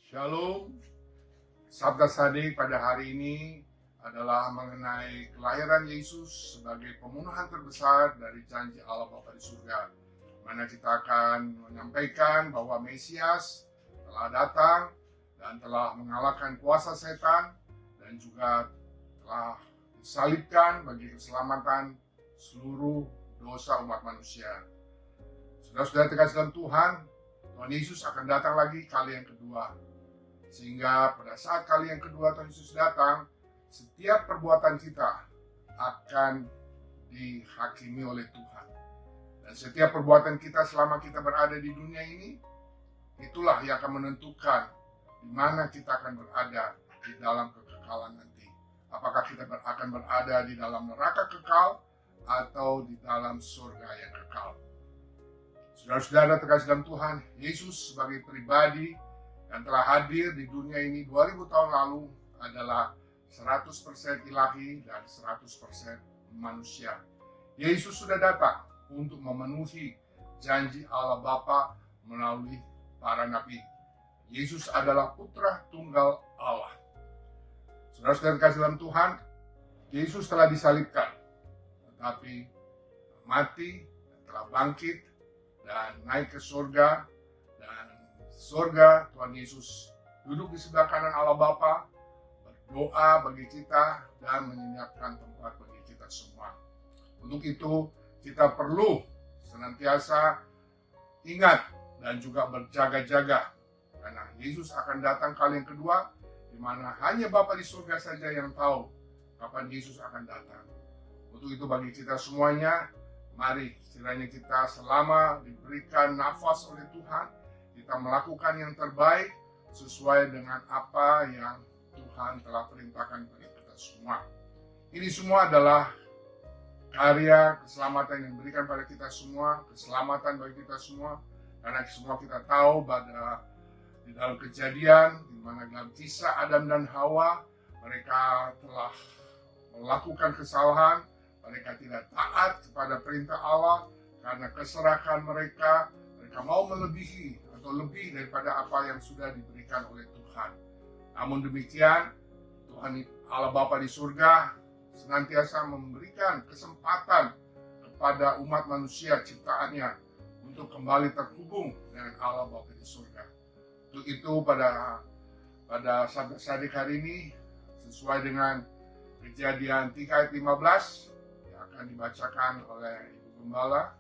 Shalom, Sabda Sadik pada hari ini adalah mengenai kelahiran Yesus sebagai pembunuhan terbesar dari janji Allah Bapa di surga. Mana kita akan menyampaikan bahwa Mesias telah datang dan telah mengalahkan kuasa setan dan juga telah disalibkan bagi keselamatan seluruh dosa umat manusia. Saudara-saudara terkasih dalam Tuhan Yesus akan datang lagi kali yang kedua. Sehingga pada saat kali yang kedua Tuhan Yesus datang, setiap perbuatan kita akan dihakimi oleh Tuhan. Dan setiap perbuatan kita selama kita berada di dunia ini, itulah yang akan menentukan di mana kita akan berada di dalam kekekalan nanti. Apakah kita akan berada di dalam neraka kekal atau di dalam surga yang kekal. Saudara-saudara terkasih dalam Tuhan, Yesus sebagai pribadi yang telah hadir di dunia ini 2000 tahun lalu adalah 100% ilahi dan 100% manusia. Yesus sudah datang untuk memenuhi janji Allah Bapa melalui para nabi. Yesus adalah putra tunggal Allah. Saudara-saudara terkasih dalam Tuhan, Yesus telah disalibkan, tetapi mati, telah bangkit, dan naik ke surga. Surga, Tuhan Yesus duduk di sebelah kanan Allah Bapa, berdoa bagi kita dan menyiapkan tempat bagi kita semua. Untuk itu kita perlu senantiasa ingat dan juga berjaga-jaga, karena Yesus akan datang kali yang kedua, di mana hanya Bapa di surga saja yang tahu kapan Yesus akan datang. Untuk itu bagi kita semuanya, mari kiranya kita selama diberikan nafas oleh Tuhan, kita melakukan yang terbaik sesuai dengan apa yang Tuhan telah perintahkan kepada kita semua. Ini semua adalah karya keselamatan yang diberikan pada kita semua, keselamatan bagi kita semua, karena semua kita tahu pada di dalam Kejadian, di mana dalam kisah Adam dan Hawa, mereka telah melakukan kesalahan, mereka tidak taat kepada perintah Allah, karena keserakan mereka mau melebihi atau lebih daripada apa yang sudah diberikan oleh Tuhan. Namun demikian, Tuhan Allah Bapa di surga senantiasa memberikan kesempatan kepada umat manusia ciptaannya untuk kembali terhubung dengan Allah Bapa di surga. Untuk itu pada Sabda Sadik hari ini, sesuai dengan Kejadian 3 ayat 15 yang akan dibacakan oleh Ibu Gembala.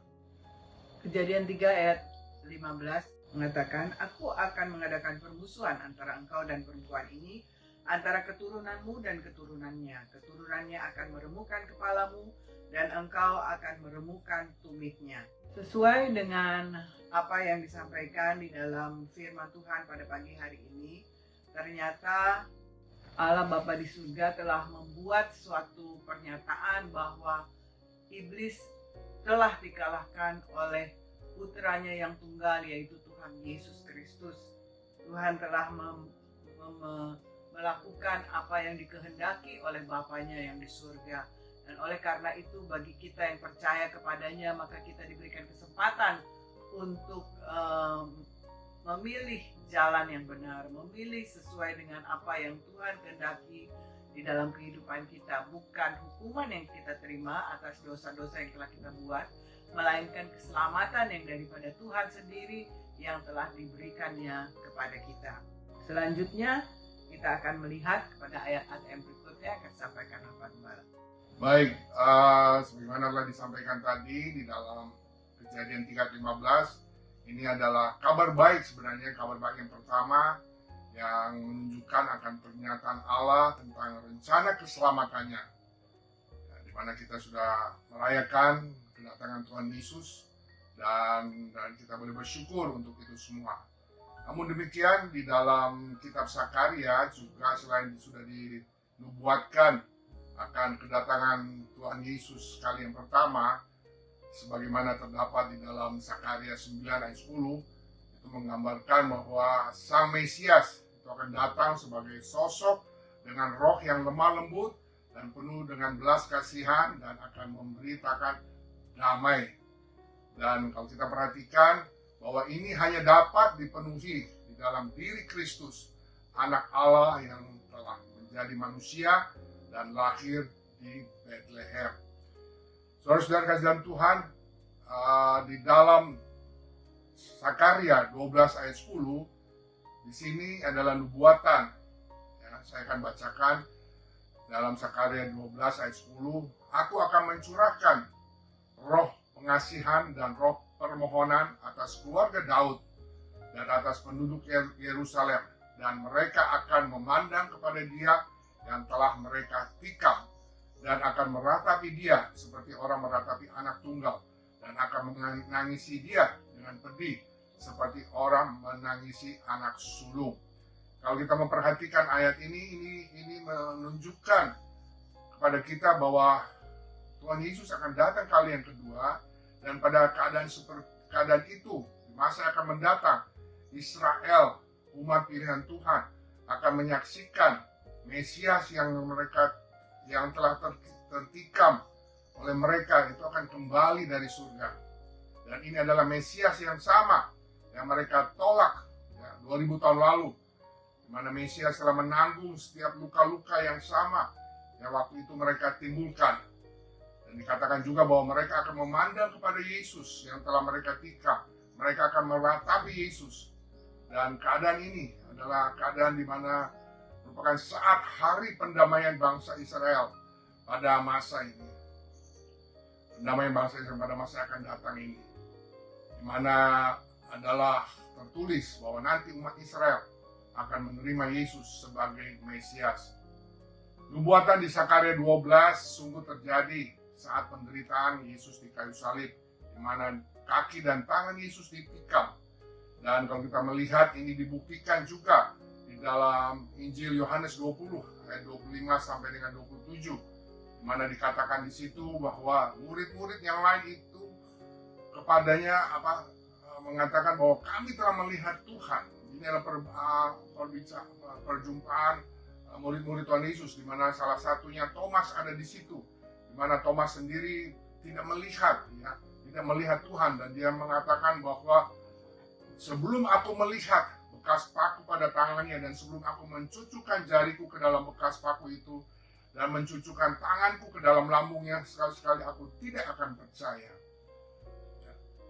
Kejadian 3 ayat 15 mengatakan, "Aku akan mengadakan permusuhan antara engkau dan perempuan ini, antara keturunanmu dan keturunannya. Keturunannya akan meremukkan kepalamu, dan engkau akan meremukkan tumitnya." Sesuai dengan apa yang disampaikan di dalam firman Tuhan pada pagi hari ini, ternyata Allah Bapa di surga telah membuat suatu pernyataan bahwa iblis telah dikalahkan oleh putranya yang tunggal, yaitu Tuhan Yesus Kristus. Tuhan telah melakukan apa yang dikehendaki oleh Bapanya yang di surga. Dan oleh karena itu bagi kita yang percaya kepadanya, maka kita diberikan kesempatan untuk memilih jalan yang benar, memilih sesuai dengan apa yang Tuhan kehendaki di dalam kehidupan kita. Bukan hukuman yang kita terima atas dosa-dosa yang telah kita buat, melainkan keselamatan yang daripada Tuhan sendiri yang telah diberikannya kepada kita. Selanjutnya kita akan melihat kepada ayat-ayat yang berikutnya akan disampaikan apa Gembala. Baik, sebagaimana telah disampaikan tadi di dalam Kejadian 3:15, ini adalah kabar baik sebenarnya, kabar baik yang pertama yang menunjukkan akan pernyataan Allah tentang rencana keselamatannya. Di mana kita sudah merayakan kedatangan Tuhan Yesus dan kita boleh bersyukur untuk itu semua. Namun demikian di dalam kitab Sakaria juga selain sudah dinubuatkan akan kedatangan Tuhan Yesus kali yang pertama, sebagaimana terdapat di dalam Sakaria 9 ayat 10, itu menggambarkan bahwa Sang Mesias itu akan datang sebagai sosok dengan roh yang lemah lembut dan penuh dengan belas kasihan dan akan memberitakan damai. Dan kalau kita perhatikan bahwa ini hanya dapat dipenuhi di dalam diri Kristus anak Allah yang telah menjadi manusia dan lahir di Bethlehem. Saudara-saudara kasih dalam Tuhan, di dalam Sakaria 12 ayat 10, di sini adalah nubuatan. Ya, saya akan bacakan dalam Sakaria 12 ayat 10, aku akan mencurahkan roh pengasihan dan roh permohonan atas keluarga Daud dan atas penduduk Yerusalem, dan mereka akan memandang kepada Dia yang telah mereka tikam, dan akan meratapi Dia seperti orang meratapi anak tunggal, dan akan menangisi Dia dengan pedih seperti orang menangisi anak sulung. Kalau kita memperhatikan ayat ini menunjukkan kepada kita bahwa Tuhan Yesus akan datang kali yang kedua, dan pada keadaan itu di masa yang akan mendatang, Israel, umat pilihan Tuhan, akan menyaksikan Mesias yang telah tertikam oleh mereka itu akan kembali dari surga. Dan ini adalah Mesias yang sama yang mereka tolak 2000 tahun lalu, di mana Mesias telah menanggung setiap luka-luka yang sama yang waktu itu mereka timbulkan. Dan dikatakan juga bahwa mereka akan memandang kepada Yesus yang telah mereka tikam. Mereka akan meratapi Yesus. Dan keadaan ini adalah keadaan di mana merupakan saat hari pendamaian bangsa Israel pada masa ini. Pendamaian bangsa Israel pada masa yang akan datang ini, di mana adalah tertulis bahwa nanti umat Israel akan menerima Yesus sebagai Mesias. Nubuatan di Sakaria 12 sungguh terjadi saat penderitaan Yesus di kayu salib, di mana kaki dan tangan Yesus ditikam. Dan kalau kita melihat, ini dibuktikan juga di dalam Injil Yohanes 20 ayat 25 sampai dengan 27, di mana dikatakan di situ bahwa murid-murid yang lain itu kepadanya mengatakan bahwa kami telah melihat Tuhan. Ini adalah perjumpaan murid-murid Tuhan Yesus, di mana salah satunya Thomas ada di situ, di mana Thomas sendiri tidak melihat Tuhan, dan dia mengatakan bahwa sebelum aku melihat bekas paku pada tangannya, dan sebelum aku mencucukkan jariku ke dalam bekas paku itu dan mencucukkan tanganku ke dalam lambungnya, sekali-sekali aku tidak akan percaya.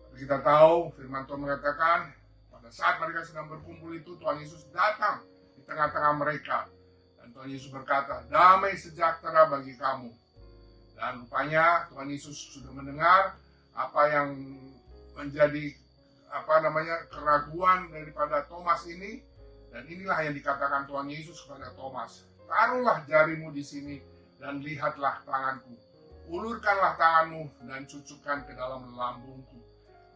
Tapi kita tahu firman Tuhan mengatakan pada saat mereka sedang berkumpul itu, Tuhan Yesus datang di tengah-tengah mereka. Dan Tuhan Yesus berkata, damai sejahtera bagi kamu. Dan rupanya Tuhan Yesus sudah mendengar apa yang menjadi keraguan daripada Thomas ini. Dan inilah yang dikatakan Tuhan Yesus kepada Thomas. Taruhlah jarimu di sini dan lihatlah tanganku. Ulurkanlah tanganmu dan cucukkan ke dalam lambungku.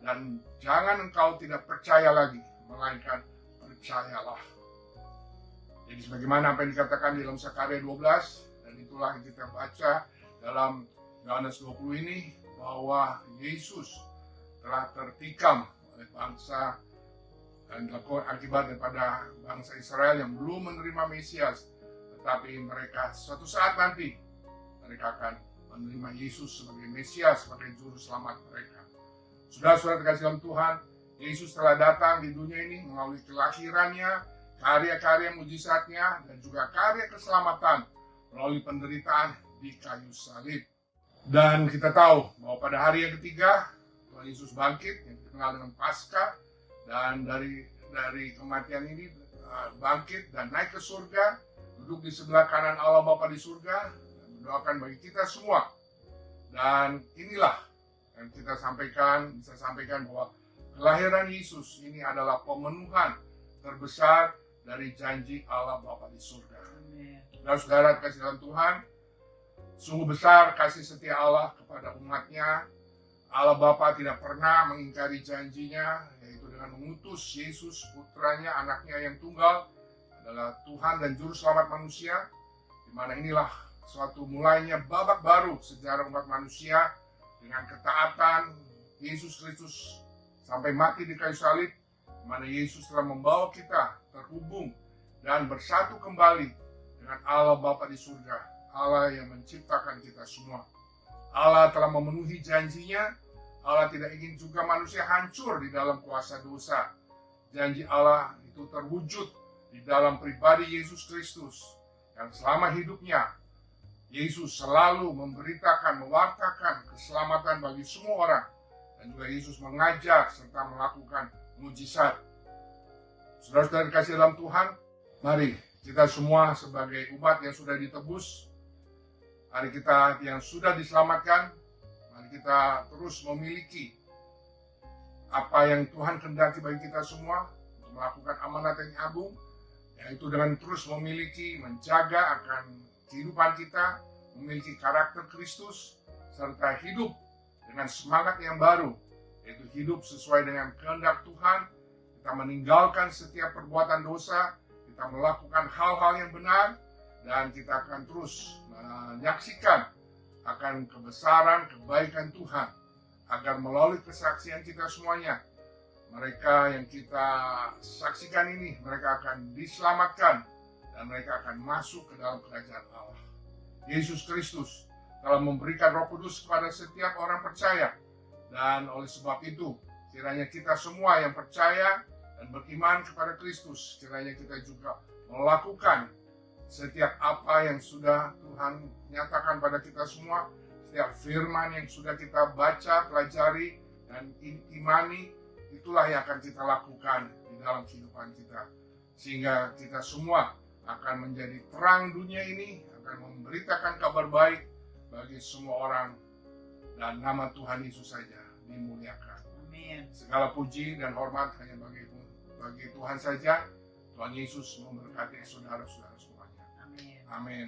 Dan jangan engkau tidak percaya lagi, melainkan percayalah. Jadi sebagaimana apa yang dikatakan di dalam Sakaria 12, dan itulah yang kita baca dalam Yohanes 20 ini, bahwa Yesus telah tertikam oleh bangsa dan akibat daripada bangsa Israel yang belum menerima Mesias. Tetapi mereka suatu saat nanti mereka akan menerima Yesus sebagai Mesias, sebagai juru selamat mereka. Saudara-saudara terkasih dalam Tuhan, Yesus telah datang di dunia ini melalui kelahirannya, karya-karya mujizatnya, dan juga karya keselamatan melalui penderitaan di kayu salib. Dan kita tahu bahwa pada hari yang ketiga Tuhan Yesus bangkit, yang dikenal dengan Paskah, dan dari kematian ini bangkit dan naik ke surga, duduk di sebelah kanan Allah Bapa di surga, dan mendoakan bagi kita semua. Dan inilah yang kita bisa sampaikan bahwa kelahiran Yesus ini adalah pemenuhan terbesar dari janji Allah Bapa di surga. Dan saudara kasih dalam Tuhan, sungguh besar kasih setia Allah kepada umatnya. Allah Bapa tidak pernah mengingkari janjinya, yaitu dengan mengutus Yesus, putranya, anaknya yang tunggal, adalah Tuhan dan Juru Selamat manusia, di mana inilah suatu mulainya babak baru sejarah umat manusia dengan ketaatan Yesus Kristus sampai mati di kayu salib, di mana Yesus telah membawa kita terhubung dan bersatu kembali dengan Allah Bapa di surga, Allah yang menciptakan kita semua. Allah telah memenuhi janjinya. Allah tidak ingin juga manusia hancur di dalam kuasa dosa. Janji Allah itu terwujud di dalam pribadi Yesus Kristus, yang selama hidupnya Yesus selalu memberitakan, mewartakan keselamatan bagi semua orang, dan juga Yesus mengajar serta melakukan mujizat. Saudara-saudara dikasih dalam Tuhan, mari kita semua sebagai umat yang sudah ditebus, mari kita yang sudah diselamatkan, mari kita terus memiliki apa yang Tuhan kehendaki bagi kita semua untuk melakukan amanat yang agung, yaitu dengan terus memiliki, menjaga akan kehidupan kita, memiliki karakter Kristus, serta hidup dengan semangat yang baru, yaitu hidup sesuai dengan kehendak Tuhan. Kita meninggalkan setiap perbuatan dosa, kita melakukan hal-hal yang benar, dan kita akan terus menyaksikan akan kebesaran, kebaikan Tuhan, agar melalui kesaksian kita semuanya, mereka yang kita saksikan ini, mereka akan diselamatkan, dan mereka akan masuk ke dalam kerajaan Allah. Yesus Kristus telah memberikan Roh Kudus kepada setiap orang percaya, dan oleh sebab itu, kiranya kita semua yang percaya dan beriman kepada Kristus, kiranya kita juga melakukan setiap apa yang sudah Tuhan nyatakan pada kita semua, setiap firman yang sudah kita baca, pelajari, dan imani, itulah yang akan kita lakukan di dalam kehidupan kita. Sehingga kita semua akan menjadi terang dunia ini, akan memberitakan kabar baik bagi semua orang, dan nama Tuhan Yesus saja dimuliakan. Amin. Segala puji dan hormat hanya bagi Tuhan saja. Tuhan Yesus memberkati saudara-saudara semuanya. Amin. Amin.